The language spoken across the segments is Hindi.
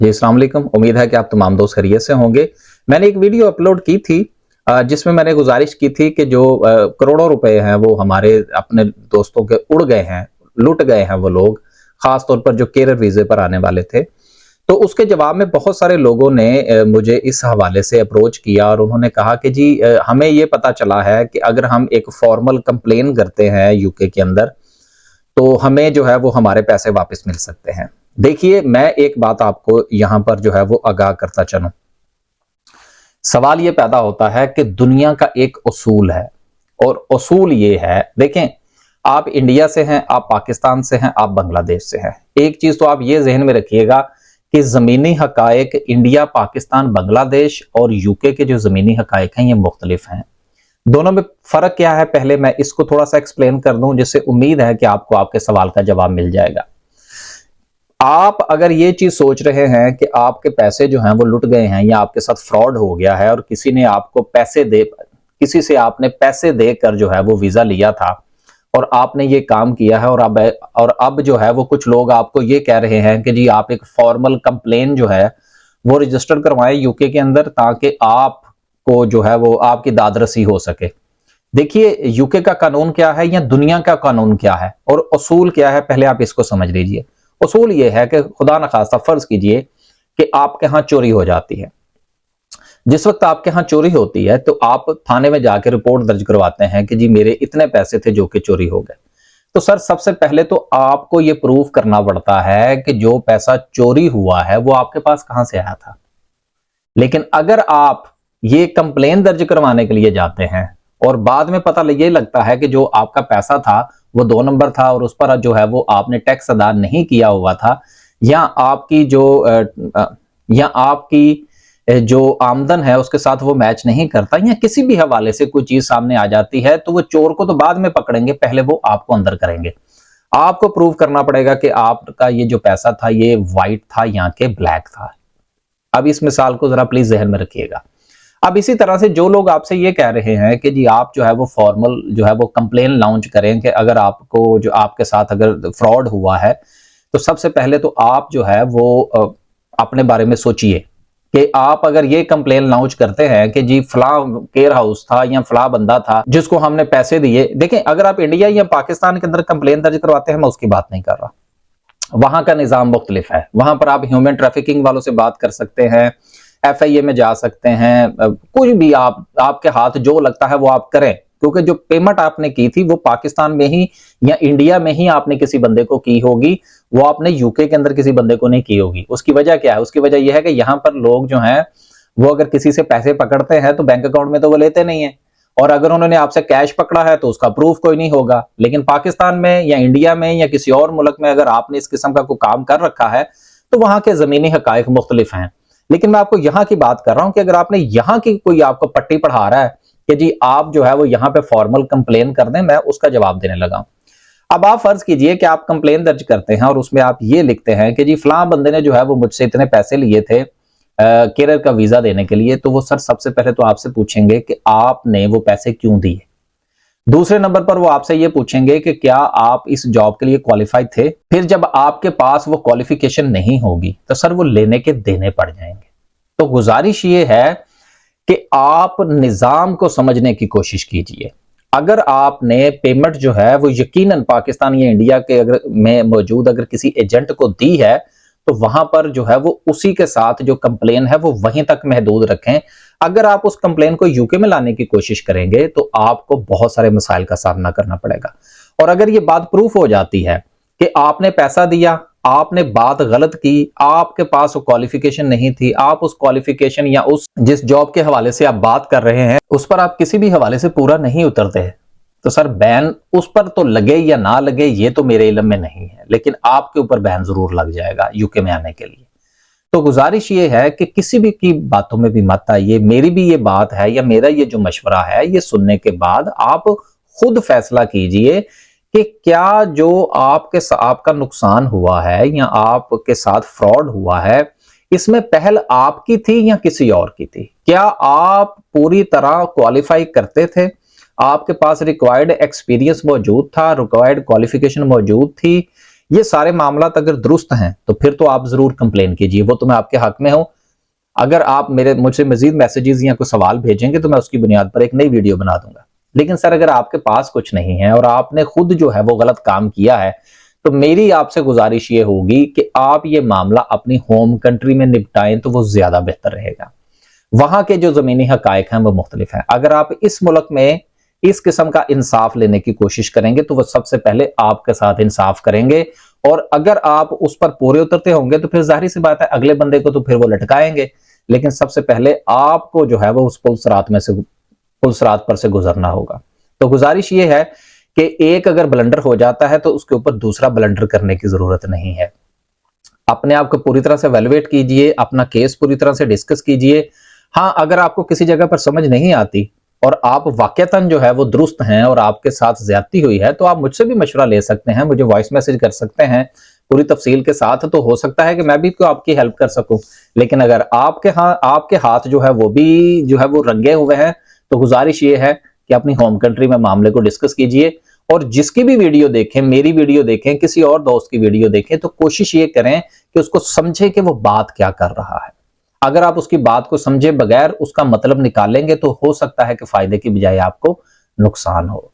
जी अस्सलाम वालेकुम। उम्मीद है कि आप तमाम दोस्त खैरियत से होंगे। मैंने एक वीडियो अपलोड की थी जिसमें मैंने गुजारिश की थी कि जो करोड़ों रुपए हैं वो हमारे अपने दोस्तों के उड़ गए हैं, लुट गए हैं वो लोग, खास तौर पर जो केरल वीज़े पर आने वाले थे। तो उसके जवाब में बहुत सारे लोगों ने मुझे इस हवाले से अप्रोच किया और उन्होंने कहा कि जी हमें ये पता चला है कि अगर हम एक फॉर्मल कंप्लेन करते हैं यूके के अंदर, तो हमें जो है वो हमारे पैसे वापस मिल सकते हैं। देखिए, मैं एक बात आपको यहाँ पर जो है वो आगाह करता चलूं। सवाल ये पैदा होता है कि दुनिया का एक उसूल है और उसूल ये है, देखें, आप इंडिया से हैं, आप पाकिस्तान से हैं, आप बांग्लादेश से हैं। एक चीज तो आप ये जहन में रखिएगा कि जमीनी हकायक इंडिया, पाकिस्तान, बांग्लादेश और यूके के जो जमीनी हकायक हैं ये मुख्तलिफ हैं। दोनों में फर्क क्या है, पहले मैं इसको थोड़ा सा एक्सप्लेन कर दूं, जिससे उम्मीद है कि आपको आपके सवाल का जवाब मिल जाएगा। आप अगर ये चीज सोच रहे हैं कि आपके पैसे जो हैं वो लुट गए हैं या आपके साथ फ्रॉड हो गया है और किसी से आपने पैसे देकर जो है वो वीजा लिया था और आपने ये काम किया है और अब जो है वो कुछ लोग आपको ये कह रहे हैं कि जी आप एक फॉर्मल कंप्लेन जो है वो रजिस्टर करवाएं यूके के अंदर, ताकि आपको जो है वो आपकी दादरसी हो सके। देखिए, यूके का कानून क्या है या दुनिया का कानून क्या है और उसूल क्या है, पहले आप इसको समझ लीजिए। उसूल ये है कि खुदा न खास्ता फर्ज कीजिए कि आपके यहां चोरी हो जाती है। जिस वक्त आपके यहां चोरी होती है तो आप थाने में जाकर रिपोर्ट दर्ज करवाते हैं कि जी मेरे इतने पैसे थे जो कि चोरी हो गए। तो सर, सबसे पहले तो आपको यह प्रूफ करना पड़ता है कि जो पैसा चोरी हुआ है वो आपके पास कहां से आया था। लेकिन अगर आप ये कंप्लेन दर्ज करवाने के लिए जाते हैं और बाद में पता ये लगता है कि जो आपका पैसा था वो 2 नंबर था और उस पर जो है वो आपने टैक्स अदा नहीं किया हुआ था, या आपकी जो आमदन है उसके साथ वो मैच नहीं करता, या किसी भी हवाले से कोई चीज सामने आ जाती है, तो वो चोर को तो बाद में पकड़ेंगे, पहले वो आपको अंदर करेंगे। आपको प्रूव करना पड़ेगा कि आपका ये जो पैसा था ये व्हाइट था या के ब्लैक था। अब इस मिसाल को जरा प्लीज जहन में रखिएगा। अब इसी तरह से जो लोग आपसे ये कह रहे हैं कि जी आप जो है वो फॉर्मल जो है वो कंप्लेन लॉन्च करें कि अगर आपको जो आपके साथ अगर फ्रॉड हुआ है, तो सबसे पहले तो आप जो है वो अपने बारे में सोचिए कि आप अगर ये कंप्लेन लॉन्च करते हैं कि जी फला केयर हाउस था या फला बंदा था जिसको हमने पैसे दिए। देखें, अगर आप इंडिया या पाकिस्तान के अंदर कंप्लेन दर्ज करवाते हैं, मैं उसकी बात नहीं कर रहा, वहां का निजाम मुख्तलिफ है। वहां पर आप ह्यूमन ट्रैफिकिंग वालों से बात कर सकते हैं, FIA में जा सकते हैं, कुछ भी आपके हाथ जो लगता है वो आप करें, क्योंकि जो पेमेंट आपने की थी वो पाकिस्तान में ही या इंडिया में ही आपने किसी बंदे को की होगी, वो आपने यूके के अंदर किसी बंदे को नहीं की होगी। उसकी वजह क्या है? उसकी वजह यह है कि यहाँ पर लोग जो हैं वो अगर किसी से पैसे पकड़ते हैं तो बैंक अकाउंट में तो वो लेते नहीं है, और अगर उन्होंने आपसे कैश पकड़ा है तो उसका प्रूफ कोई नहीं होगा। लेकिन पाकिस्तान में या इंडिया में या किसी और मुल्क में अगर आपने इस किस्म का कोई काम कर रखा है तो वहां के जमीनी हकायक मुख्तलिफ हैं। लेकिन मैं आपको यहां की बात कर रहा हूं कि अगर आपने यहां की कोई आपको पट्टी पढ़ा रहा है कि जी आप जो है वो यहां पे फॉर्मल कंप्लेन कर दें, मैं उसका जवाब देने लगा हूं। अब आप फर्ज कीजिए कि आप कंप्लेन दर्ज करते हैं और उसमें आप ये लिखते हैं कि जी फलां बंदे ने जो है वो मुझसे इतने पैसे लिए थे केरल का वीजा देने के लिए, तो वो सर सबसे पहले तो आपसे पूछेंगे कि आपने वो पैसे क्यों दिए। दूसरे नंबर पर वो आपसे ये पूछेंगे कि क्या आप इस जॉब के लिए क्वालिफाइड थे। फिर जब आपके पास वो क्वालिफिकेशन नहीं होगी तो सर वो लेने के देने पड़ जाएंगे। तो गुजारिश ये है कि आप निजाम को समझने की कोशिश कीजिए। अगर आपने पेमेंट जो है वो यकीनन पाकिस्तान या इंडिया के अगर में मौजूद अगर किसी एजेंट को दी है, तो वहां पर जो है वो उसी के साथ जो कंप्लेन है वो वहीं तक महदूद रखें। अगर आप उस कंप्लेन को यूके में लाने की कोशिश करेंगे तो आपको बहुत सारे मसाइल का सामना करना पड़ेगा। और अगर ये बात प्रूफ हो जाती है कि आपने पैसा दिया, आपने बात गलत की, आपके पास वो क्वालिफिकेशन नहीं थी, आप उस क्वालिफिकेशन या उस जिस जॉब के हवाले से आप बात कर रहे हैं उस पर आप किसी भी हवाले से पूरा नहीं उतरते, तो सर बैन उस पर तो लगे या ना लगे ये तो मेरे इल्म में नहीं है, लेकिन आपके ऊपर बैन जरूर लग जाएगा यूके में आने के लिए। तो गुजारिश ये है कि किसी भी की बातों में भी मत आइए। मेरी भी ये बात है या मेरा ये जो मशवरा है ये सुनने के बाद आप खुद फैसला कीजिए कि क्या जो आपका नुकसान हुआ है या आपके साथ फ्रॉड हुआ है, इसमें पहल आपकी थी या किसी और की थी। क्या आप पूरी तरह क्वालिफाई करते थे, आपके पास रिक्वायर्ड एक्सपीरियंस मौजूद था, रिक्वायर्ड क्वालिफिकेशन मौजूद थी, ये सारे मामलात अगर दुरुस्त हैं तो फिर तो आप जरूर कंप्लेन कीजिए, वो तो मैं आपके हक में हूं। अगर आप मुझसे मजीद मैसेजेस या कोई सवाल भेजेंगे तो मैं उसकी बुनियाद पर एक नई वीडियो बना दूंगा। लेकिन सर अगर आपके पास कुछ नहीं है और आपने खुद जो है वो गलत काम किया है, तो मेरी आपसे गुजारिश ये होगी कि आप ये मामला अपनी होम कंट्री में निपटाएं तो वो ज्यादा बेहतर रहेगा। वहां के जो जमीनी हकायक हैं वो मुख्तलिफ हैं। अगर आप इस मुल्क में इस किस्म का इंसाफ लेने की कोशिश करेंगे तो वो सबसे पहले आपके साथ इंसाफ करेंगे, और अगर आप उस पर पूरे उतरते होंगे तो फिर जाहिर सी बात है अगले बंदे को तो फिर वो लटकाएंगे। लेकिन सबसे पहले आपको जो है वो उस पुलसरात पर से गुजरना होगा। तो गुजारिश ये है कि एक अगर ब्लंडर हो जाता है तो उसके ऊपर दूसरा ब्लंडर करने की जरूरत नहीं है। अपने आप को पूरी तरह से वैल्यूएट कीजिए, अपना केस पूरी तरह से डिस्कस कीजिए। हाँ, अगर आपको किसी जगह पर समझ नहीं आती और आप वाकयातन जो है वो दुरुस्त हैं और आपके साथ ज्यादती हुई है, तो आप मुझसे भी मशवरा ले सकते हैं, मुझे वॉइस मैसेज कर सकते हैं पूरी तफसील के साथ। तो हो सकता है कि मैं भी तो आपकी हेल्प कर सकूं। लेकिन अगर आपके हाथ जो है वो भी जो है वो रंगे हुए हैं, तो गुजारिश ये है कि अपनी होम कंट्री में मामले को डिस्कस कीजिए, और जिसकी भी वीडियो देखें, मेरी वीडियो देखें, किसी और दोस्त की वीडियो देखें, तो कोशिश ये करें कि उसको समझे कि वो बात क्या कर रहा है। अगर आप उसकी बात को समझे बगैर उसका मतलब निकालेंगे तो हो सकता है कि फायदे की बजाय आपको नुकसान हो।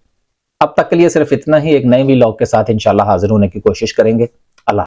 अब तक के लिए सिर्फ इतना ही। एक नए व्लॉग के साथ इंशाल्लाह हाजिर होने की कोशिश करेंगे।